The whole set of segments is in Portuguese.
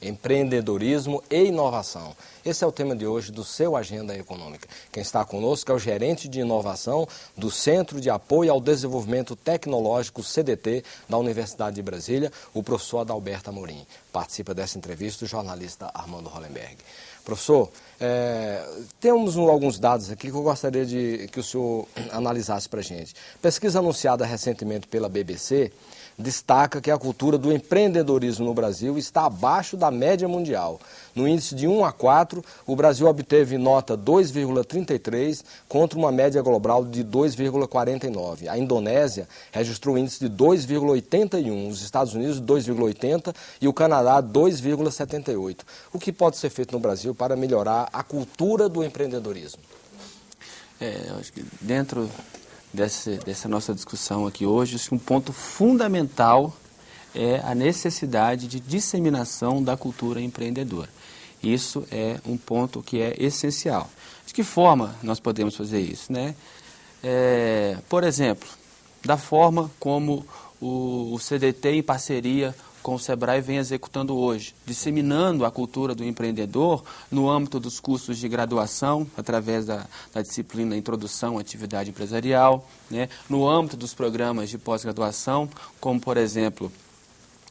empreendedorismo e inovação. Esse é o tema de hoje do seu Agenda Econômica. Quem está conosco é o gerente de inovação do Centro de Apoio ao Desenvolvimento Tecnológico, CDT, da Universidade de Brasília, o professor Adalberto Amorim. Participa dessa entrevista o jornalista Armando Hollenberg. Professor, temos alguns dados aqui que eu gostaria que o senhor analisasse para a gente. Pesquisa anunciada recentemente pela BBC destaca que a cultura do empreendedorismo no Brasil está abaixo da média mundial. No índice de 1 a 4, o Brasil obteve nota 2,33 contra uma média global de 2,49. A Indonésia registrou índice de 2,81, os Estados Unidos 2,80 e o Canadá 2,78. O que pode ser feito no Brasil para melhorar a cultura do empreendedorismo? Eu acho que dentro dessa nossa discussão aqui hoje, um ponto fundamental é a necessidade de disseminação da cultura empreendedora. Isso é um ponto que é essencial. De que forma nós podemos fazer isso, né? Por exemplo, da forma como o CDT, em parceria com o SEBRAE, vem executando hoje, disseminando a cultura do empreendedor no âmbito dos cursos de graduação, através da disciplina Introdução à Atividade Empresarial, né? No âmbito dos programas de pós-graduação, como, por exemplo,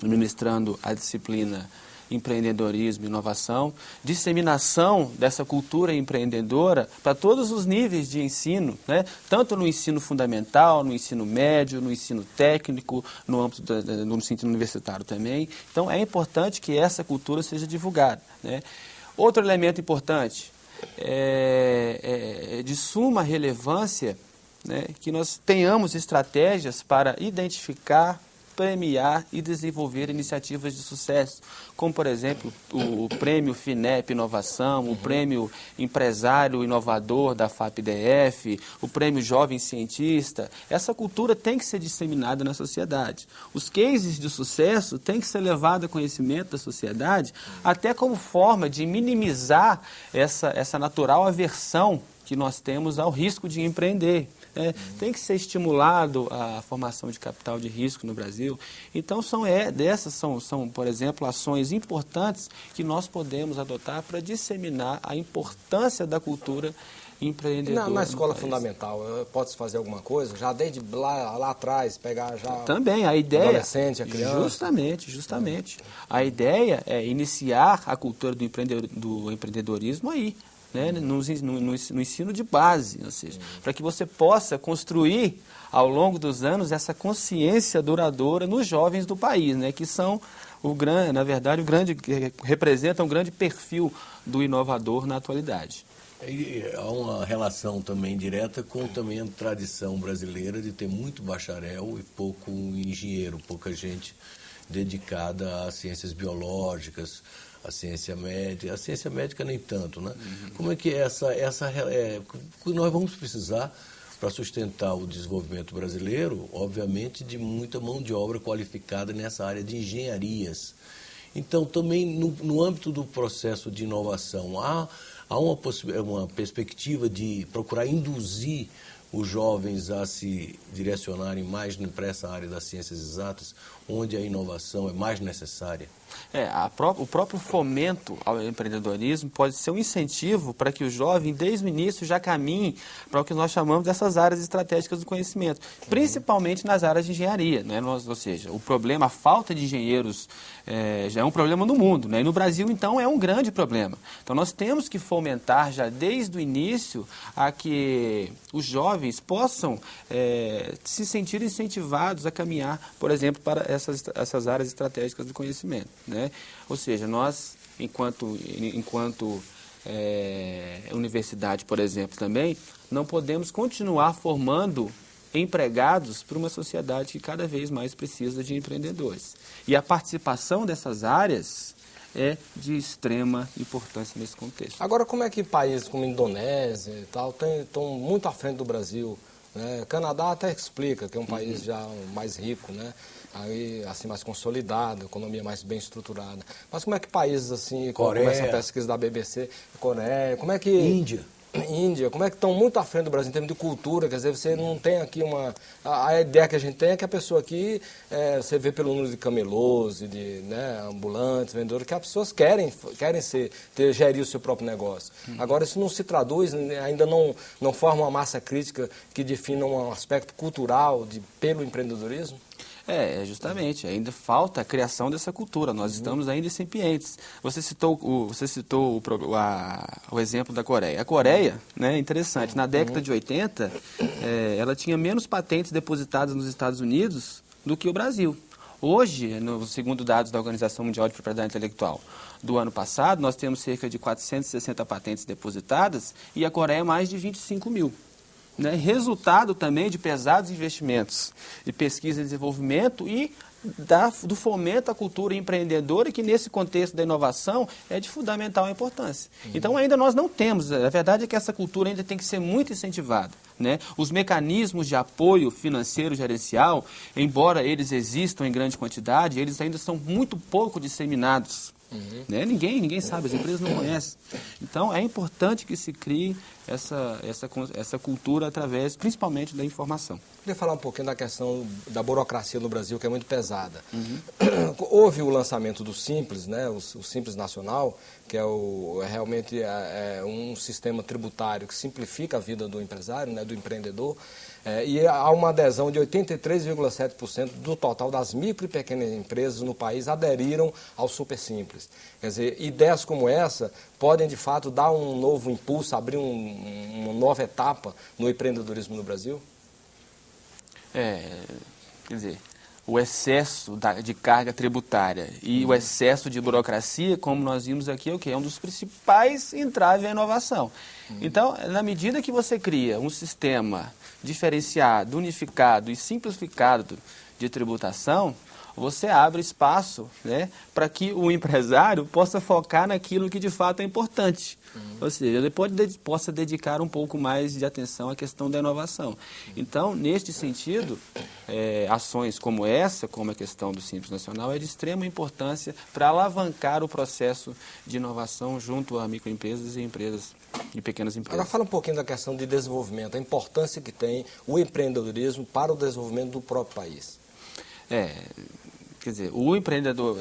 ministrando a disciplina Empreendedorismo e Inovação, disseminação dessa cultura empreendedora para todos os níveis de ensino, né? Tanto no ensino fundamental, no ensino médio, no ensino técnico, no âmbito do ensino universitário também. Então, é importante que essa cultura seja divulgada, né? Outro elemento importante é de suma relevância, né, que nós tenhamos estratégias para identificar, premiar e desenvolver iniciativas de sucesso, como, por exemplo, o Prêmio FINEP Inovação, o Prêmio Empresário Inovador da FAPDF, o Prêmio Jovem Cientista. Essa cultura tem que ser disseminada na sociedade. Os cases de sucesso têm que ser levados a conhecimento da sociedade, até como forma de minimizar essa natural aversão que nós temos ao risco de empreender. Tem que ser estimulado a formação de capital de risco no Brasil. Então, são, por exemplo, ações importantes que nós podemos adotar para disseminar a importância da cultura empreendedora. Na escola fundamental, pode-se fazer alguma coisa? Já desde lá atrás, pegar já também a ideia, adolescente, a criança? Justamente. A ideia é iniciar a cultura do empreendedorismo aí, né, no ensino de base, ou seja, para que você possa construir ao longo dos anos essa consciência duradoura nos jovens do país, né, que são representam um grande perfil do inovador na atualidade. E há uma relação também direta com também a tradição brasileira de ter muito bacharel e pouco engenheiro, pouca gente dedicada às ciências biológicas, a ciência médica nem tanto, né? Como é que nós vamos precisar para sustentar o desenvolvimento brasileiro, obviamente, de muita mão de obra qualificada nessa área de engenharias. Então, também no âmbito do processo de inovação, há uma perspectiva de procurar induzir os jovens a se direcionarem mais para essa área das ciências exatas, onde a inovação é mais necessária? O próprio fomento ao empreendedorismo pode ser um incentivo para que o jovem, desde o início, já caminhe para o que nós chamamos dessas áreas estratégicas do conhecimento, principalmente nas áreas de engenharia, né? Ou seja, a falta de engenheiros já é um problema no mundo, né? E no Brasil, então, é um grande problema. Então, nós temos que fomentar já desde o início a que os jovens possam se sentir incentivados a caminhar, por exemplo, para essas áreas estratégicas do conhecimento, né? Ou seja, nós, enquanto universidade, por exemplo, também, não podemos continuar formando empregados para uma sociedade que cada vez mais precisa de empreendedores. E a participação dessas áreas é de extrema importância nesse contexto. Agora, como é que países como a Indonésia e tal estão muito à frente do Brasil, né? Canadá até explica que é um país já mais rico, né? Aí, assim, mais consolidado, economia mais bem estruturada. Mas como é que países assim, como essa pesquisa da BBC, Coreia, como é que... Índia. Índia, como é que estão muito à frente do Brasil em termos de cultura, quer dizer, você não tem aqui uma... A ideia que a gente tem é que a pessoa aqui, você vê pelo número de camelôs, de ambulantes, vendedores, que as pessoas querem gerir o seu próprio negócio. Agora, isso não se traduz, ainda não forma uma massa crítica que defina um aspecto cultural pelo empreendedorismo? Justamente, ainda falta a criação dessa cultura, nós estamos ainda incipientes. Você citou o exemplo da Coreia. A Coreia, né, interessante, na década de 80, ela tinha menos patentes depositadas nos Estados Unidos do que o Brasil. Hoje, segundo dados da Organização Mundial de Propriedade Intelectual do ano passado, nós temos cerca de 460 patentes depositadas e a Coreia mais de 25 mil. Né, resultado também de pesados investimentos de pesquisa e desenvolvimento e do fomento à cultura empreendedora, que nesse contexto da inovação é de fundamental importância. Então ainda nós não temos, a verdade é que essa cultura ainda tem que ser muito incentivada. Né? Os mecanismos de apoio financeiro gerencial, embora eles existam em grande quantidade, eles ainda são muito pouco disseminados. Né? Ninguém sabe, as empresas não conhecem. Então, é importante que se crie essa cultura através, principalmente, da informação. Queria falar um pouquinho da questão da burocracia no Brasil, que é muito pesada. Houve o lançamento do Simples, né? o Simples Nacional, que é realmente um sistema tributário que simplifica a vida do empresário, né? Do empreendedor. E há uma adesão de 83,7% do total das micro e pequenas empresas no país aderiram ao Super Simples. Quer dizer, ideias como essa podem, de fato, dar um novo impulso, abrir uma nova etapa no empreendedorismo no Brasil? Quer dizer, o excesso de carga tributária e o excesso de burocracia, como nós vimos aqui, é um dos principais entraves à inovação. Então, na medida que você cria um sistema diferenciado, unificado e simplificado de tributação, você abre espaço, né, para que o empresário possa focar naquilo que de fato é importante. Ou seja, ele possa dedicar um pouco mais de atenção à questão da inovação. Então, neste sentido, ações como essa, como a questão do Simples Nacional, é de extrema importância para alavancar o processo de inovação junto a microempresas e empresas e pequenas empresas. Agora fala um pouquinho da questão de desenvolvimento, a importância que tem o empreendedorismo para o desenvolvimento do próprio país. Quer dizer, o empreendedor...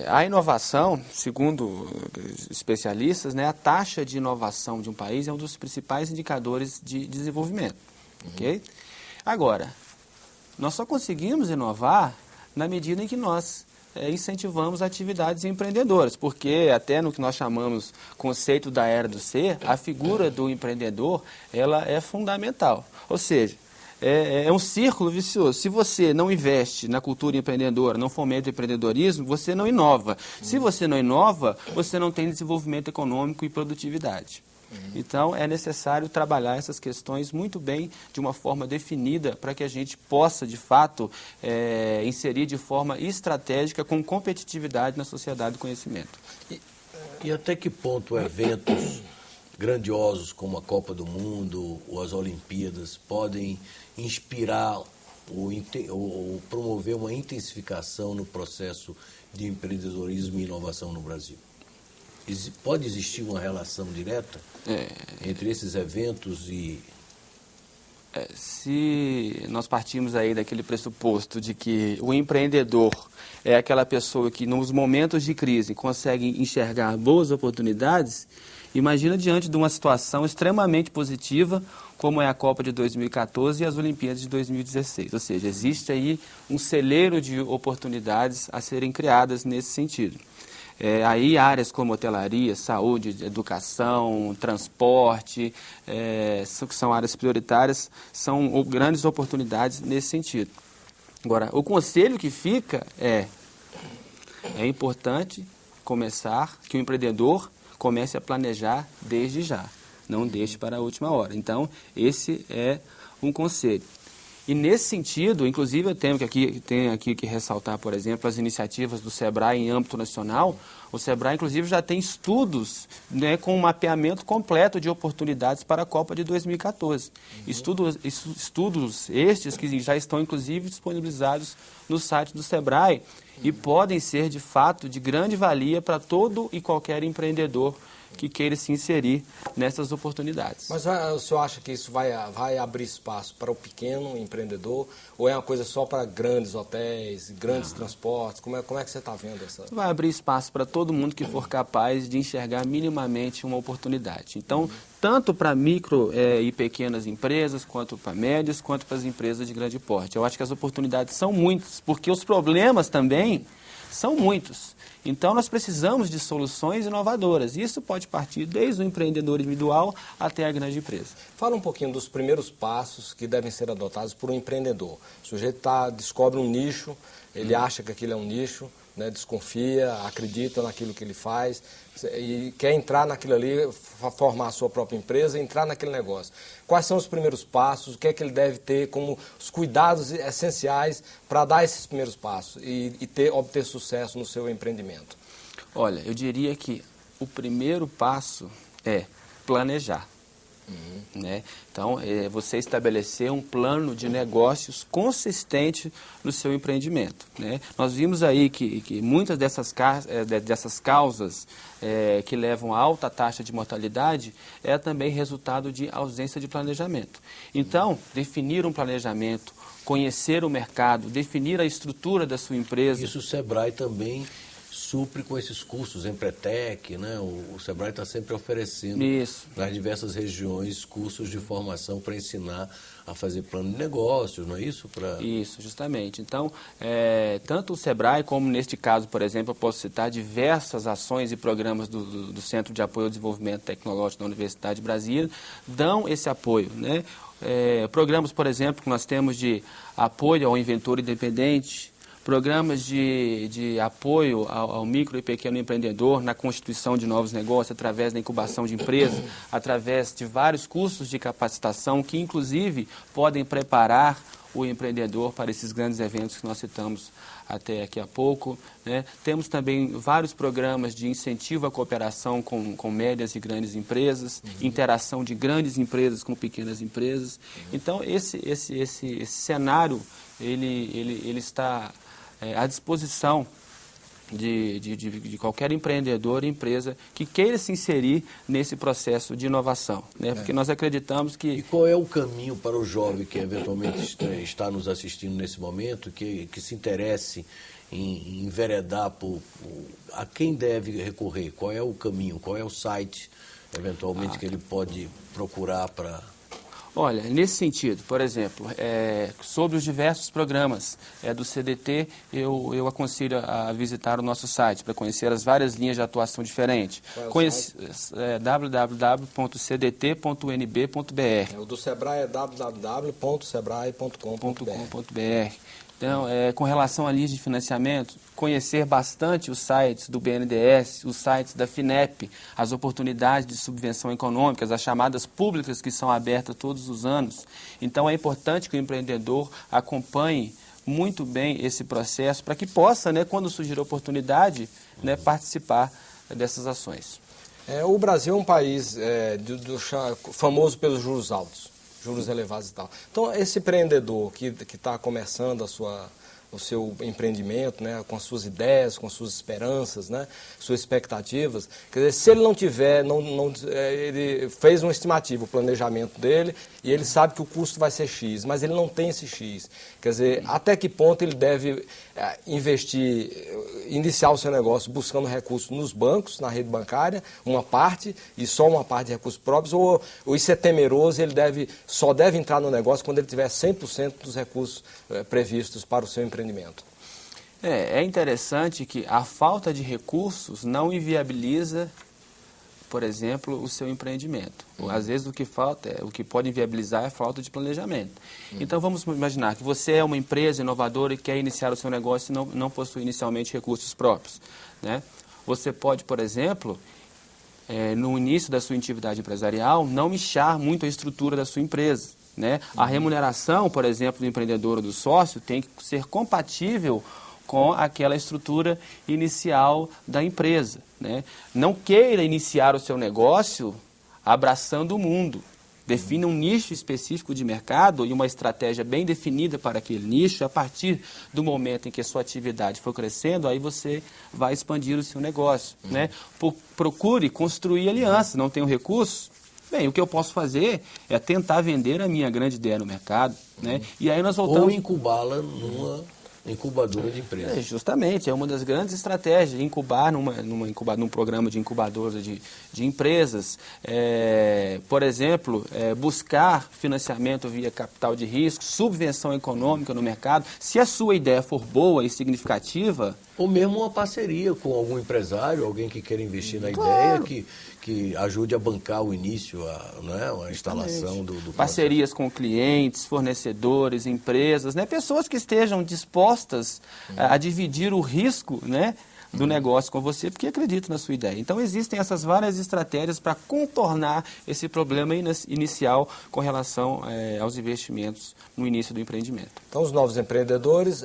A inovação, segundo especialistas, né, a taxa de inovação de um país é um dos principais indicadores de desenvolvimento. Okay? Agora, nós só conseguimos inovar na medida em que nós incentivamos atividades empreendedoras, porque até no que nós chamamos conceito da era do ser, a figura do empreendedor ela é fundamental. Ou seja, é um círculo vicioso. Se você não investe na cultura empreendedora, não fomenta o empreendedorismo, você não inova. Se você não inova, você não tem desenvolvimento econômico e produtividade. Então, é necessário trabalhar essas questões muito bem, de uma forma definida, para que a gente possa, de fato, inserir de forma estratégica, com competitividade na sociedade do conhecimento. E até que ponto eventos grandiosos como a Copa do Mundo ou as Olimpíadas podem inspirar ou promover uma intensificação no processo de empreendedorismo e inovação no Brasil? Pode existir uma relação direta entre esses eventos e... Se nós partimos aí daquele pressuposto de que o empreendedor é aquela pessoa que nos momentos de crise consegue enxergar boas oportunidades, imagina diante de uma situação extremamente positiva, como é a Copa de 2014 e as Olimpíadas de 2016. Ou seja, existe aí um celeiro de oportunidades a serem criadas nesse sentido. Aí áreas como hotelaria, saúde, educação, transporte, que são áreas prioritárias, são grandes oportunidades nesse sentido. Agora, o conselho que fica é importante que o empreendedor comece a planejar desde já, não deixe para a última hora. Então, esse é um conselho. E nesse sentido, inclusive eu tenho aqui que ressaltar, por exemplo, as iniciativas do SEBRAE em âmbito nacional. O SEBRAE, inclusive, já tem estudos, né, com um mapeamento completo de oportunidades para a Copa de 2014. Estudos estes que já estão, inclusive, disponibilizados no site do SEBRAE e podem ser, de fato, de grande valia para todo e qualquer empreendedor que queira se inserir nessas oportunidades. Mas o senhor acha que isso vai abrir espaço para o pequeno empreendedor ou é uma coisa só para grandes hotéis, grandes transportes? Como é que você está vendo essa? Vai abrir espaço para todo mundo que for capaz de enxergar minimamente uma oportunidade. Então, tanto para micro e pequenas empresas, quanto para médias, quanto para as empresas de grande porte. Eu acho que as oportunidades são muitas, porque os problemas também são muitos. Então, nós precisamos de soluções inovadoras. Isso pode partir desde o empreendedor individual até a grande empresa. Fala um pouquinho dos primeiros passos que devem ser adotados por um empreendedor. O sujeito descobre um nicho, ele acha que aquilo é um nicho, né, desconfia, acredita naquilo que ele faz e quer entrar naquilo ali, formar a sua própria empresa e entrar naquele negócio. Quais são os primeiros passos? O que é que ele deve ter como os cuidados essenciais para dar esses primeiros passos e obter sucesso no seu empreendimento? Olha, eu diria que o primeiro passo é planejar. Né? Então, você estabelecer um plano de negócios consistente no seu empreendimento. Né? Nós vimos aí que muitas dessas causas que levam a alta taxa de mortalidade é também resultado de ausência de planejamento. Então, definir um planejamento, conhecer o mercado, definir a estrutura da sua empresa. Isso o Sebrae também supre com esses cursos, Empretec, né? O Sebrae está sempre oferecendo nas diversas regiões cursos de formação para ensinar a fazer plano de negócios, não é isso? Isso, justamente. Então, tanto o Sebrae como neste caso, por exemplo, eu posso citar diversas ações e programas do Centro de Apoio ao Desenvolvimento Tecnológico da Universidade de Brasília dão esse apoio, né? Programas, por exemplo, que nós temos de apoio ao inventor independente, programas de apoio ao micro e pequeno empreendedor na constituição de novos negócios através da incubação de empresas, através de vários cursos de capacitação que, inclusive, podem preparar o empreendedor para esses grandes eventos que nós citamos até aqui a pouco. Né? Temos também vários programas de incentivo à cooperação com médias e grandes empresas, interação de grandes empresas com pequenas empresas. Então, esse cenário ele está à disposição de qualquer empreendedor e empresa que queira se inserir nesse processo de inovação, né? Porque nós acreditamos que... E qual é o caminho para o jovem que eventualmente está nos assistindo nesse momento, que se interesse em enveredar a quem deve recorrer? Qual é o caminho, qual é o site, eventualmente, que ele pode procurar para... Olha, nesse sentido, por exemplo, sobre os diversos programas do CDT, eu aconselho a visitar o nosso site para conhecer as várias linhas de atuação diferentes. www.cdt.unb.br. O do Sebrae é www.sebrae.com.br. Então, com relação a linhas de financiamento, conhecer bastante os sites do BNDES, os sites da FINEP, as oportunidades de subvenção econômica, as chamadas públicas que são abertas todos os anos. Então, é importante que o empreendedor acompanhe muito bem esse processo para que possa, né, quando surgir a oportunidade, né, participar dessas ações. O Brasil é um país famoso pelos juros altos. Juros elevados e tal. Então, esse empreendedor que está começando o seu empreendimento, né, com as suas ideias, com as suas esperanças, né, suas expectativas, quer dizer, se ele não tiver, ele fez uma estimativa, o planejamento dele, e ele sabe que o custo vai ser X, mas ele não tem esse X. Quer dizer, até que ponto ele deve iniciar o seu negócio buscando recursos nos bancos, na rede bancária, uma parte, e só uma parte de recursos próprios, ou isso é temeroso, ele só deve entrar no negócio quando ele tiver 100% dos recursos previstos para o seu empreendimento. É interessante que a falta de recursos não inviabiliza, por exemplo, o seu empreendimento. Às vezes o que pode inviabilizar é a falta de planejamento. Então vamos imaginar que você é uma empresa inovadora e quer iniciar o seu negócio e não possui inicialmente recursos próprios, né? Você pode, por exemplo, no início da sua atividade empresarial, não inchar muito a estrutura da sua empresa, né? A remuneração, por exemplo, do empreendedor ou do sócio tem que ser compatível com aquela estrutura inicial da empresa, né? Não queira iniciar o seu negócio abraçando o mundo, Defina um nicho específico de mercado e uma estratégia bem definida para aquele nicho. A partir do momento em que a sua atividade for crescendo, aí você vai expandir o seu negócio, né? Procure construir alianças. Não tenho recursos? Bem, o que eu posso fazer é tentar vender a minha grande ideia no mercado, né? E aí nós voltamos... Ou incubá-la numa incubadora de empresas. Justamente, é uma das grandes estratégias, incubar num programa de incubadora de empresas. Por exemplo, buscar financiamento via capital de risco, subvenção econômica no mercado. Se a sua ideia for boa e significativa... Ou mesmo uma parceria com algum empresário, alguém que queira investir na ideia, que ajude a bancar o início, a instalação do parcerias com clientes, fornecedores, empresas, né? Pessoas que estejam dispostas a dividir o risco, né, do negócio com você, porque acreditam na sua ideia. Então, existem essas várias estratégias para contornar esse problema inicial com relação aos investimentos no início do empreendimento. Então, os novos empreendedores,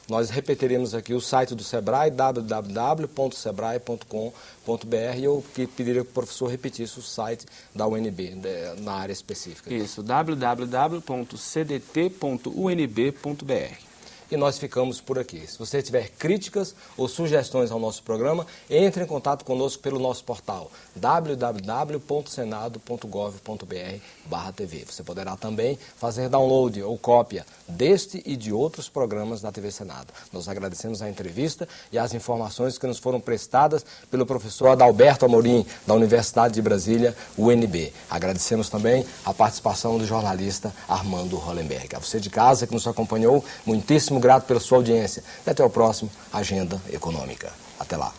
nós repetiremos aqui o site do Sebrae, www.sebrae.com.br, e eu pediria que o professor repetisse o site da UNB, na área específica. Isso, www.cdt.unb.br. E nós ficamos por aqui. Se você tiver críticas ou sugestões ao nosso programa, entre em contato conosco pelo nosso portal www.senado.gov.br/TV. Você poderá também fazer download ou cópia deste e de outros programas da TV Senado. Nós agradecemos a entrevista e as informações que nos foram prestadas pelo professor Adalberto Amorim, da Universidade de Brasília, UNB. Agradecemos também a participação do jornalista Armando Hollenberg. A você de casa que nos acompanhou, muitíssimo grato pela sua audiência. E até o próximo Agenda Econômica. Até lá.